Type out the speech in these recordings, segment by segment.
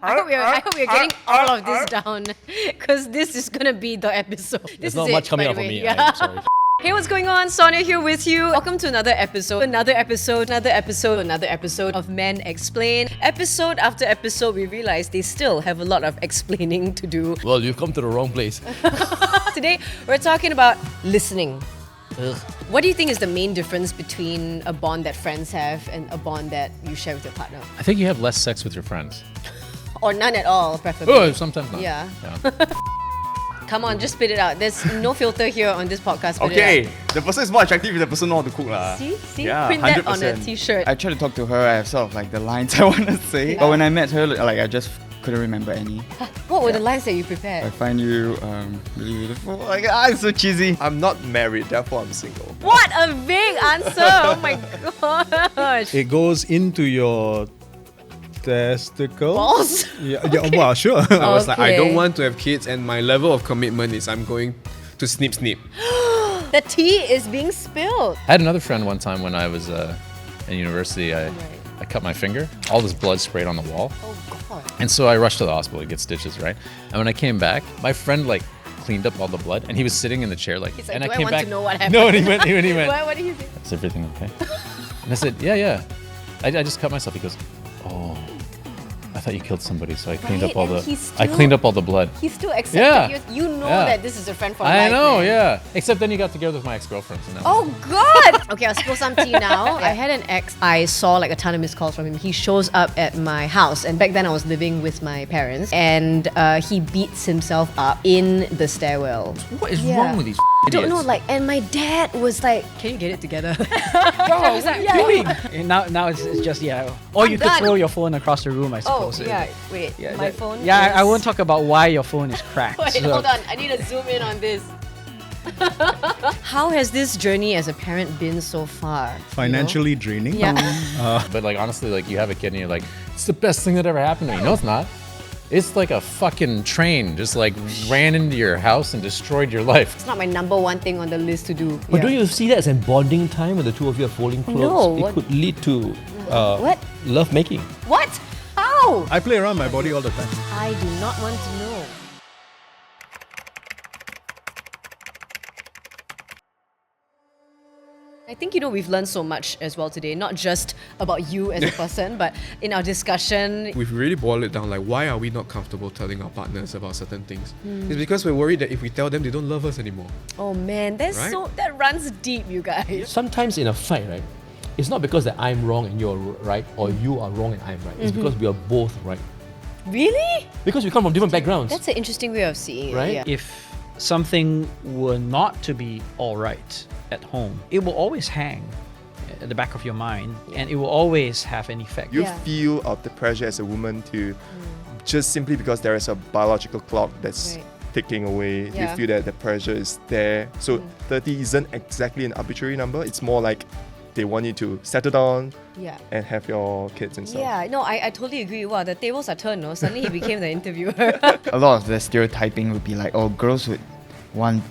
I hope you're getting all of this down, because this is gonna be the episode. There's not much coming out for me. Yeah. I'm sorry. Hey, what's going on? Sonia here with you. Welcome to another episode of Men Explain. Episode after episode, we realize they still have a lot of explaining to do. Well, you've come to the wrong place. Today, we're talking about listening. Ugh. What do you think is the main difference between a bond that friends have and a bond that you share with your partner? I think you have less sex with your friends. Or none at all, preferably. Oh, sometimes not. Yeah. Come on, just spit it out. There's no filter here on this podcast. Spit Okay, it the person is more attractive if the person know how to cook lah. See? Yeah, Print that on a 100%. t-shirt. I try to talk to her, I have sort of like the lines I want to say. Yeah. But when I met her, like I just couldn't remember any. What were the lines that you I prepared? find you really beautiful. Like, it's so cheesy. I'm not married, therefore I'm single. What a vague answer! Oh my gosh. It goes into your testicle. Balls? Yeah, well, sure. I was like, I Okay. don't want to have kids, and my level of commitment is I'm going to snip. The tea is being spilled. I had another friend one time when I was in university. I cut my finger. All this blood sprayed on the wall. Oh god. And so I rushed to the hospital to get stitches, right? And when I came back, my friend like cleaned up all the blood, and he was sitting in the chair like. He's like, and "Do I came want back. to know what happened?" No, and he went. He went. What did he say? Is everything okay? And I said, yeah. I just cut myself. He goes, oh, I thought you killed somebody, so I cleaned Right, up all and the. he's I still- cleaned up all the blood. He still accepted Yeah. you know Yeah. that this is a friend for I life. know, man. yeah. Except then he got together with my ex-girlfriend. So now Oh god! Okay, I'll spill some tea now. I had an ex, I saw like a ton of missed calls from him. He shows up at my house, and back then I was living with my parents, and he beats himself up in the stairwell. what is Yeah. wrong with these I don't know, idiots? like, and my dad was like, "Can you get it together?" Oh, what are you doing? Now it's just, or I'm you could done. throw your phone across the room, I Oh suppose. yeah, wait, my phone. Yeah, I is- won't talk about why your phone is cracked. Wait, so- hold on. I need to zoom in on this. How has this journey as a parent been so far? you know? Financially draining. Yeah. But like honestly, like you have a kid and you're like, it's the best thing that ever happened to me. No, it's not. It's like a fucking train just like ran into your house and destroyed your life. It's not my number one thing on the list to do. But don't you see that as a bonding time when the two of you are folding clothes? No, it what- could lead to What? love making. What? How? I play around my body all the time. I do not want to know. I think, we've learned so much as well today, not just about you as a person, but in our discussion. We've really boiled it down, like why are we not comfortable telling our partners about certain things? It's because we're worried that if we tell them, they don't love us anymore. Oh man, that's Right? that runs deep, you guys. Sometimes in a fight, right, it's not because that I'm wrong and you're right, or you are wrong and I'm right. It's because we are both right. Really? Because we come from different backgrounds. That's an interesting way of seeing it. Right? Yeah. If something were not to be all right at home, it will always hang at the back of your mind, and it will always have an effect. You Yeah. feel of the pressure as a woman to just simply because there is a biological clock that's Right. ticking away. Yeah. You feel that the pressure is there. So 30 isn't exactly an arbitrary number. It's more like they want you to settle down Yeah. and have your kids and stuff. Yeah, no, I totally agree. Wow, the tables are turned, no? Suddenly he became the interviewer. A lot of the stereotyping would be like, oh, girls would want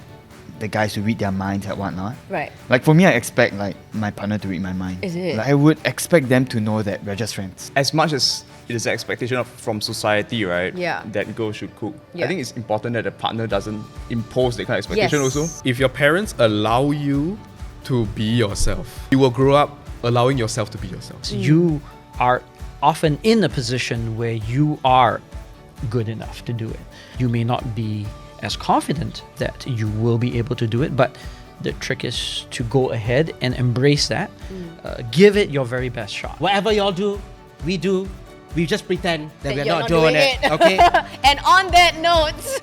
the guys to read their minds and whatnot. Right. Like for me, I expect like my partner to read my mind. Is it? Like, I would expect them to know that we're just friends. As much as it is an expectation from society, right? Yeah. That girls should cook. Yeah. I think it's important that the partner doesn't impose that kind of expectation Yes. also. If your parents allow you to be yourself, you will grow up allowing yourself to be yourself. You are often in a position where you are good enough to do it. You may not be as confident that you will be able to do it, but the trick is to go ahead and embrace that. Give it your very best shot. Whatever y'all do, we just pretend that That we're you're not doing it. Okay? And on that note,